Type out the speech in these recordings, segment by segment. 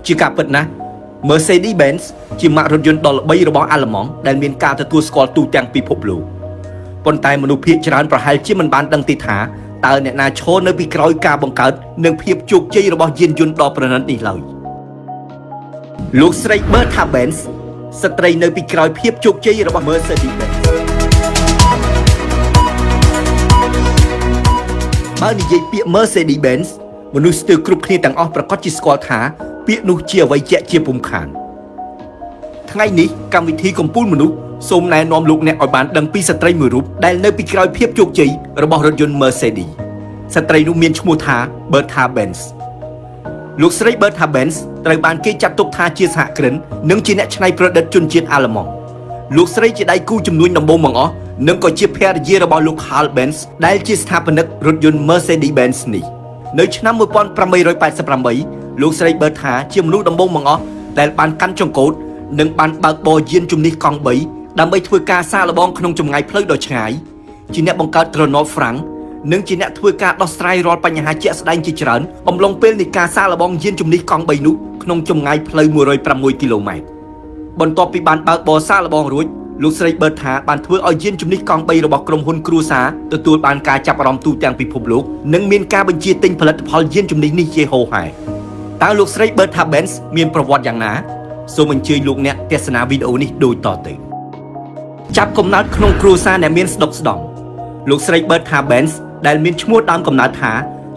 ជាការពិតណាស់ Mercedes-Benz ជាម៉ាករថយន្តដ៏ល្បីរបស់អាល្លឺម៉ង់ដែលមានការទទួលស្គាល់ទូទាំងពិភពលោកប៉ុន្តែមនុស្សភាគច្រើនប្រហែលជាមិនបានដឹងទេថាតើអ្នកណាឈរនៅពីក្រោយការបង្កើតនិងភាពជោគជ័យរបស់យានយន្តដ៏ប្រណិតនេះឡើយលោកស្រី Bertha Benz ស្ត្រីនៅពីក្រោយភាពជោគជ័យរបស់ Mercedes-Benz បើនិយាយពាក្យ Mercedes-Benz មនុស្សស្ទើរគ្រប់គ្នាទាំងអស់ប្រកាសជាស្គាល់ថាពាក្យនោះជាអ្វីជាក់ជាពុំខានថ្ងៃនេះកម្មវិធីកម្ពុជាមនុស្សសូមណែនាំលោកអ្នកឲ្យបានដឹងពីស្ត្រីមួយរូបដែលនៅពីក្រោយភាពជោគជ័យរបស់រថយន្ត Mercedes ស្ត្រីនោះមានឈ្មោះថា Bertha Benz លោកស្រី Bertha Benz ត្រូវបានគេចាត់ទុកថាជាសហគ្រិននិងជាអ្នកច្នៃប្រឌិតជនជាតិអាល្លឺម៉ង់លោកស្រីជាដៃគូជំនួញដំបូងបង្អស់និងក៏ជាភរិយារបស់លោក Karl Benz ដែលជាស្ថាបនិករថយន្ត Mercedes-Benz នេះនៅឆ្នាំ1888លោកស្រី Bertha ជាមនុស្សដំបូងបង្អស់ដែលបានកាន់ចង្កូតនិងបានបើកបរយានជំនិះកង់3ដើម្បីធ្វើការសាកល្បងក្នុងចម្ងាយផ្លូវដ៏ឆ្ងាយជាអ្នកបង្កើតត្រណប់ហ្វ្រាំងនិងជាអ្នកធ្វើការដោះស្រាយរាល់បញ្ហាជាក់ស្ដែងជាច្រើនអំឡុងពេលនៃការសាកល្បងយានជំនិះកង់3នោះក្នុងចម្ងាយផ្លូវ106គីឡូម៉ែត្របន្ទាប់ពីបានបើកបរសាកល្បងរួចលោកស្រី Bertha បានធ្វើឲ្យយានជំនិះកង់3របស់ក្រុមហ៊ុនគ្រួសារទទួលបានការចាប់អារម្មណ៍ទូទាំងពិភពលោកនិងមានការបញ្ជាទិញផលិតផលយានជំនិះនេះជាហូរហែតើលោកស្រី Bertha Benz មានប្រវត្តិយ៉ាងណាសូមអញ្ជើញលោកអ្នកទស្សនាវីដេអូនេះដូចតទៅចាប់កំណើតក្នុងគ្រួសារអ្នកមានស្ដុកស្ដម្ភលោកស្រី Bertha Benz ដែលមានឈ្មោះដើមកំណើតថា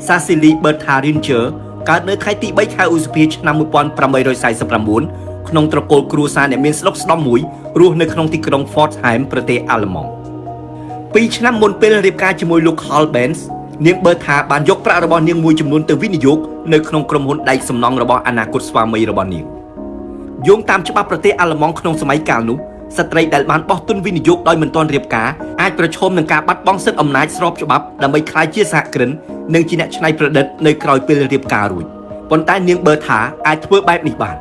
Cecily Bertha Ringer កើតនៅថ្ងៃទី3ខែឧសភាឆ្នាំ1849ក្នុងត្រកូលគ្រួសារអ្នកមានស្ដុកស្ដម្ភមួយរស់នៅក្នុងទីក្រុង Forchheim ប្រទេសអាល្លឺម៉ង់2ឆ្នាំមុនពេលរៀបការជាមួយលោក Karl Benz នាង Bertha បានយកប្រាក់របស់នាងមួយចំនួនទៅវិនិយោគនៅក្នុងក្រុមហ៊ុនដែកសំណង់របស់អនាគតស្វាមីរបស់នាងយោងតាមច្បាប់ប្រទេសអាល្លឺម៉ង់ក្នុងសម័យកាលនោះស្ត្រីដែលបានបោះទុនវិនិយោគដោយមិនទាន់រៀបការអាចប្រឈមនឹងការបាត់បង់សិទ្ធិអំណាចស្របច្បាប់ដើម្បីក្លាយជាសហគ្រិននិងជាអ្នកច្នៃប្រឌិតនៅក្រោយពេលរៀបការរួចប៉ុន្តែនាង Bertha អាចធ្វើបែបនេះបាន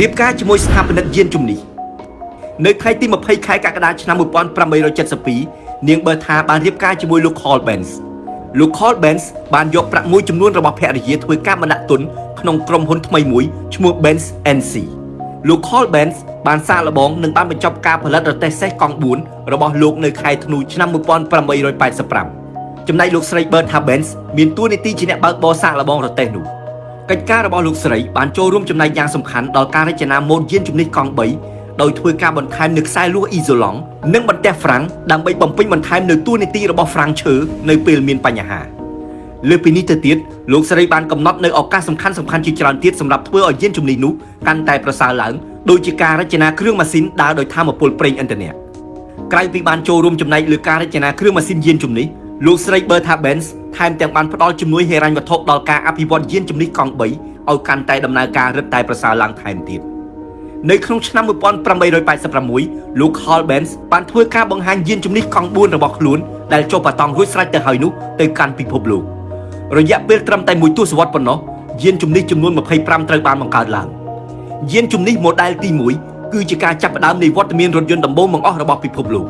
រៀបការជាមួយស្ថាបនិកយានជំនិះនៅថ្ងៃទី20ខែកក្កដាឆ្នាំ1872នាង Bertha បានរៀបការជាមួយលោក Karl Benz លោក Karl Benz បានយកប្រាក់មួយចំនួនរបស់ភរិយាធ្វើការបណ្ដាក់ទុនក្នុងក្រុមហ៊ុនថ្មីមួយឈ្មោះ Benz&C លោក Karl Benz បានសាកល្បងនិងបានបញ្ចប់ការផលិតរទេះសេះកង់4របស់លោកនៅខែធ្នូឆ្នាំ1885ចំណែកលោកស្រី Bertha Benz មានតួនាទីជាអ្នកបើកបរសាកល្បងរទេះនោះកិច្ចការរបស់លោកស្រីបានចូលរួមចំណែកយ៉ាងសំខាន់ដល់ការរចនាម៉ូដយានជំនិះកង់3ដោយធ្វើការបន្ថែមនូវខ្សែលួសអ៊ីហ្សូឡង់និងបន្ទះហ្វ្រាំងដើម្បីបំពេញបន្ថែមនូវតួនាទីរបស់ហ្វ្រាំងឈើនៅពេលមានបញ្ហាលើពីនេះទៅទៀតលោកស្រីបានកំណត់នៅឱកាសសំខាន់ជាច្រើនទៀតសម្រាប់ធ្វើឲ្យយានជំនិះនោះកាន់តែប្រសើរឡើងដោយជាការរចនាគ្រឿងម៉ាស៊ីនដើរដោយថាមពលប្រេងឥន្ធនៈក្រៅពីបានចូលរួមចំណែកលើការរចនាគ្រឿងម៉ាស៊ីនយានជំនិះលោកស្រី Bertha Benz ថែមទាំងបានផ្ដល់ជំនួយហិរញ្ញវត្ថុដល់ការអភិវឌ្ឍយានជំនិះកង់3ឲ្យកាន់តែដំណើរការរឹតតែប្រសើរឡើងថែមទៀតនៅក្នុងឆ្នាំ1886លោក Karl Benz បានធ្វើការបង្ហាញយានជំនិះកង់4របស់ខ្លួនដែលចុះប៉ាតង់រួចស្រេចទៅហើយនោះទៅកាន់ពិភពលោករយៈពេលត្រឹមតែមួយទសវត្សរ៍ប៉ុណ្ណោះយានជំនិះចំនួន25ត្រូវបានបង្កើតឡើងយានជំនិះ model ទី1គឺជាការចាប់ផ្ដើមនៃវត្តមានរថយន្តដំបូងបង្អស់របស់ពិភពលោក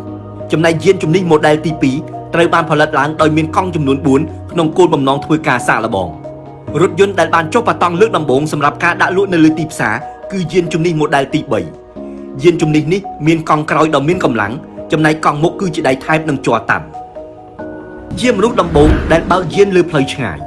ចំណែកយានជំនិះ model ទី2ត្រូវបានផលិតឡើងដោយមានកង់ចំនួន4ក្នុងគោលបំណងធ្វើការសាកល្បងរថយន្តដែលបានចុះប៉ាតង់លើកដំបូងសម្រាប់ការដាក់លក់នៅលើទីផ្សារគឺយានជំនិះ model ទី3យានជំនិះនេះមានកង់ក្រោយដ៏មានកម្លាំងចំណែកកង់មុខគឺជាដៃថែបនិងជ័រតាំជាមនុស្សដំបូងដែលបើកយានលើផ្លូវឆ្ងាយ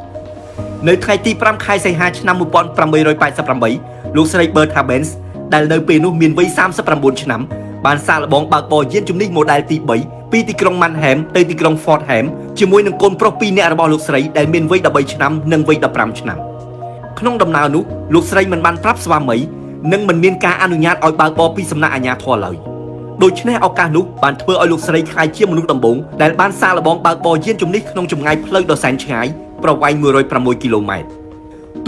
នៅថ្ងៃទី5ខែសីហាឆ្នាំ1888លោកស្រី Bertha Benz ដែលនៅពេលនោះមានវ័យ39ឆ្នាំបានសាកល្បងបើកបរយានជំនិះ model ទី3ពីទីក្រុង Mannheim ទៅទីក្រុង Forchheim ជាមួយនឹងកូនប្រុស2នាក់របស់លោកស្រីដែលមានវ័យ13ឆ្នាំនិងវ័យ15ឆ្នាំក្នុងដំណើរនោះលោកស្រីមិនបានប្រាប់ស្វាមីនិងមិនមានការអនុញ្ញាតឲ្យបើកបរពីសំណាក់អាជ្ញាធរឡើយដូច្នេះឱកាសនោះបានធ្វើឲ្យលោកស្រីក្លាយជាមនុស្សដំបូងដែលបានសាកល្បងបើកបរយានជំនិះក្នុងចម្ងាយផ្លូវដ៏សែនឆ្ងាយប្រវែង106គីឡូម៉ែត្រ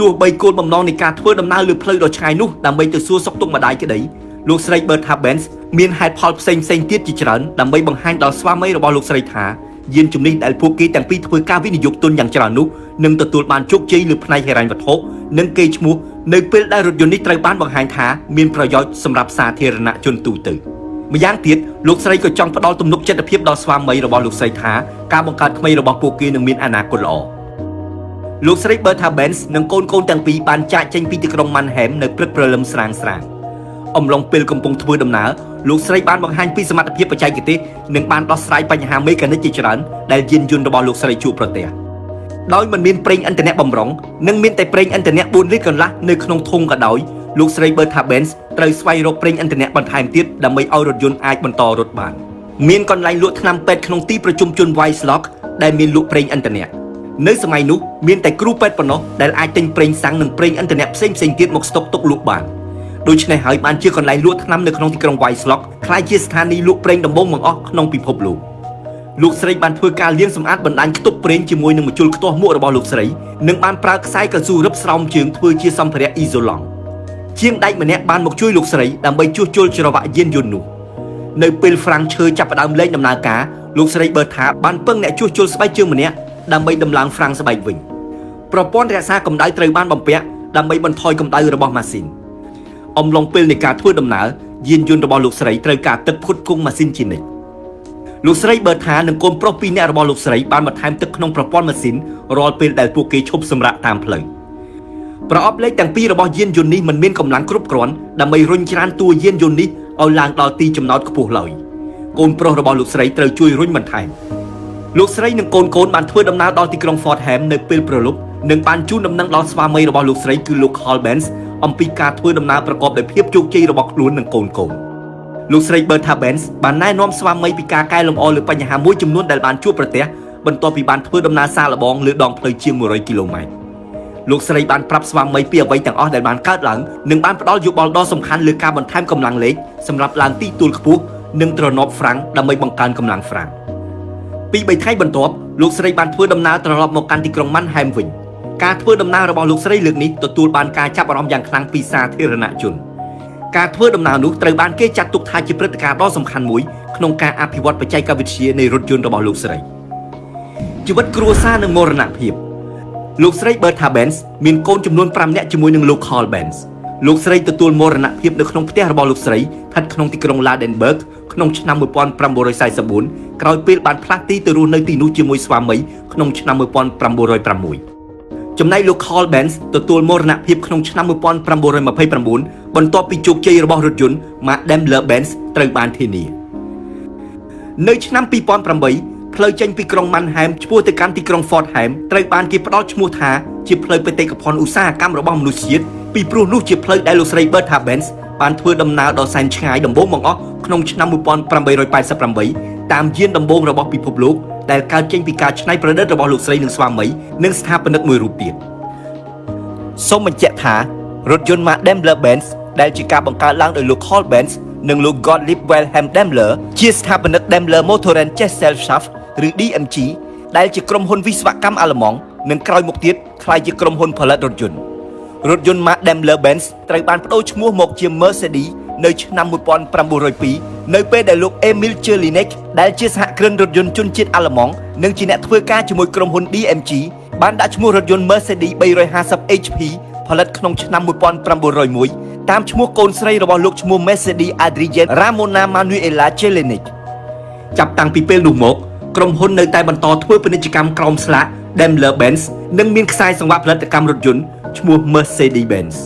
ទោះបីគោលបំណងនៃការធ្វើដំណើរលើផ្លូវដ៏ឆ្ងាយនោះដើម្បីទៅសួរសុខទុក្ខម្ដាយក្តីលោកស្រី Bertha Benz មានហេតុផលផ្សេងទៀតជាច្រើនដើម្បីបង្ហាញដល់ស្វាមីរបស់លោកស្រីថាយានជំនិះដែលពួកគេទាំងពីរធ្វើការវិនិយោគទុនយ៉ាងច្រើននោះនឹងទទួលបានជោគជ័យលើផ្នែកហិរញ្ញវត្ថុនិងកេរ្តិ៍ឈ្មោះនៅពេលដែលរថយន្តនេះត្រូវបានបង្ហាញថាមានប្រយោជន៍សម្រាប់សាធារណជនទូទៅម្យ៉ាងទៀតលោកស្រីក៏ចង់ផ្ដល់ទំនុកចិត្តភាពដល់ស្វាមីរបស់លោកស្រីថាការបង្កើតថ្មីរបស់ពួកគេនឹងមានអនាគតល្អ លោកស្រី Bertha Benz និងកូនទាំងពីរបានចាកចេញពីទីក្រុង Mannheim នៅព្រឹកព្រលឹមស្រាងអំឡុងពេលកំពុងធ្វើដំណើរលោកស្រីបានបង្ហាញពីសមត្ថភាពបច្ចេកទេសនិងបានដោះស្រាយបញ្ហាមេកានិកជាច្រើនដែលយានយន្តរបស់លោកស្រីជួបប្រទះដោយមិនមានប្រេងឥន្ធនៈបំរុងនិងមានតែប្រេងឥន្ធនៈ4លីត្រកន្លះនៅក្នុងធុងក៏ដោយលោកស្រី Bertha Benz ត្រូវស្វែងរកប្រេងឥន្ធនៈបន្ថែមទៀតដើម្បីឲ្យរថយន្តអាចបន្តរត់បានមានកន្លែងលក់ថ្នាំពេទ្យក្នុងទីប្រជុំជន Weissloch ដែលមានលក់ប្រេងឥន្ធនៈនៅសម័យនោះមានតែគ្រូពេទ្យប៉ុណ្ណោះដែលអាចទិញប្រេងសាំងនិងប្រេងឥន្ធនៈផ្សេងទៀតមកស្តុកទុកលក់បានដូច្នេះហើយបានជាកន្លែងលក់ថ្នាំនៅក្នុងទីក្រុង Weissloch ក្លាយជាស្ថានីយ៍លក់ប្រេងដំបូងបង្អស់ក្នុងពិភពលោកស្រីបានធ្វើការលាងសម្អាតបណ្ដាញខ្ទប់ប្រេងជាមួយនឹងម្ជុលខ្ទាស់មួករបស់លោកស្រីនិងបានប្រើខ្សែកៅស៊ូរឹបស្រោមជើងធ្វើជាសម្ភារៈអ៊ីសូឡង់ជាងដែកម្នាក់បានមកជួយលោកស្រីដើម្បីជួសជុលច្រវាក់យានយន្តនោះនៅពេលហ្វ្រាំងឈើចាប់ផ្ដើមលែងដំណើរការលោកស្រី Bertha បានពឹងអ្នកជួសជុលស្បែកជើងម្នាក់ដើម្បីដំឡើងហ្វ្រាំងស្បែកវិញប្រព័ន្ធរក្សាកម្ដៅត្រូវបានបំពាក់ដើម្បីបន្ថយកម្ដៅរបស់ម៉ាស៊ីនអំឡុងពេលនៃការធ្វើដំណើរយានយន្តរបស់លោកស្រីត្រូវការទឹកផ្គត់ផ្គង់ម៉ាស៊ីនជានិច្ចលោកស្រី Bertha និងកូនប្រុស2នាក់របស់លោកស្រីបានបន្ថែមទឹកក្នុងប្រព័ន្ធម៉ាស៊ីនរាល់ពេលដែលពួកគេឈប់សម្រាកតាមផ្លូវប្រអប់លេខទាំងពីររបស់យានយន្តនេះមិនមានកម្លាំងគ្រប់គ្រាន់ដើម្បីរុញច្រានតួយានយន្តនេះឲ្យឡើងដល់ទីចំណោតខ្ពស់ឡើយកូនប្រុសរបស់លោកស្រីត្រូវជួយរុញបន្ថែមលោកស្រីនិងកូនបានធ្វើដំណើរដល់ទីក្រុង Fortham នៅពេលព្រលប់និងបានជូនដំណឹងដល់ស្វាមីរបស់លោកស្រីគឺលោក Karl Benz អំពីការធ្វើដំណើរប្រកបដោយភាពជោគជ័យរបស់ខ្លួននិងកូនលោកស្រី Bertha Benz បានណែនាំស្វាមីពីការកែលម្អលើបញ្ហាមួយចំនួនដែលបានជួបប្រទះបន្ទាប់ពីបានធ្វើដំណើរសាកល្បងលើដងផ្លូវជាង100គីឡូម៉ែត្រលោកស្រីបានប្រាប់ស្វាមីពីអ្វីទាំងអស់ដែលបានកើតឡើងនិងបានផ្ដល់យោបល់ដ៏សំខាន់លើការបន្ថែមកម្លាំងលេខសម្រាប់ឡើងទីទួលខ្ពស់និងទ្រនាប់ហ្វ្រាំងដើម្បីបង្កើនកម្លាំងហ្វ្រាំងពី3ថ្ងៃបន្ទាប់លោកស្រីបានធ្វើដំណើរត្រឡប់មកកាន់ទីក្រុង Mannheim វិញការធ្វើដំណើររបស់លោកស្រីលើកនេះទទួលបានការចាប់អារម្មណ៍យ៉ាងខ្លាំងពីសាធារណជនការធ្វើដំណើរនោះត្រូវបានគេចាត់ទុកថាជាព្រឹត្តិការណ៍ដ៏សំខាន់មួយក្នុងការអភិវឌ្ឍបច្ចេកវិទ្យានៃរថយន្តរបស់លោកស្រីជីវិតគ្រួសារនិងមរណភាពលោកស្រី Bertha Benz មានកូនចំនួន5នាក់ជាមួយនឹងលោក Karl Benz លោកស្រីទទួលមរណភាពនៅក្នុងផ្ទះរបស់លោកស្រីស្ថិតក្នុងទីក្រុង Ladenburg ក្នុងឆ្នាំ1944ក្រោយពេលបានផ្លាស់ទីទៅរស់នៅទីនោះជាមួយស្វាមីក្នុងឆ្នាំ1906ចំណែកលោក Karl Benz ទទួលមរណភាពក្នុងឆ្នាំ1929បន្ទាប់ពីជោគជ័យរបស់រថយន្ត Mercedes-Benz ត្រូវបានធានានៅឆ្នាំ2008ផ្លូវចេញពីក្រុង Mannheim ឆ្ពោះទៅកាន់ទីក្រុង Fortham ត្រូវបានគេផ្ដល់ឈ្មោះថាជាផ្លូវបេតិកភណ្ឌឧស្សាហកម្មរបស់មនុស្សជាតិពីព្រោះនោះជាផ្លូវដែលលោកស្រី Bertha Benz បានធ្វើដំណើរដ៏សែនឆ្ងាយដំបូងបង្អស់ក្នុងឆ្នាំ1888តាមយានដំបូងរបស់ពិភពលោកដែលកើតចេញពីការច្នៃប្រឌិតរបស់លោកស្រីនិងស្វាមីនិងស្ថាបនិកមួយរូបទៀតសូមបញ្ជាក់ថារថយន្ត Mercedes-Benz ដែលជាការបង្កើតឡើងដោយលោក Karl Benz និងលោក Gottlieb Wilhelm Daimler ជាស្ថាបនិក Daimler Motoren Gesellschaft ឬ DMG ដែលជាក្រុមហ៊ុនវិស្វកម្មអាល្លឺម៉ង់និងក្រោយមកទៀតក្លាយជាក្រុមហ៊ុនផលិតរថយន្ត Mercedes-Benz ត្រូវបានប្តូរឈ្មោះមកជា Mercedes នៅឆ្នាំ1902នៅពេលដែលលោក Emil Jelinek ដែលជាសហគ្រិនរថយន្តជនជាតិអាល្លឺម៉ង់និងជាអ្នកធ្វើការជាមួយក្រុមហ៊ុន DMG បានដាក់ឈ្មោះរថយន្ត Mercedes 350 HP ផលិតក្នុងឆ្នាំ1901តាមឈ្មោះកូនស្រីរបស់លោកឈ្មោះ Mercedes Adrienne Ramona Manuela Jelinek ចាប់តាំងពីពេលនោះមកក្រុមហ៊ុននៅតែបន្តធ្វើពាណិជ្ជកម្មក្រោមស្លាក Daimler Benz និងមានខ្សែសង្វាក់ផលិតកម្មរថយន្តឈ្មោះ Mercedes-Benz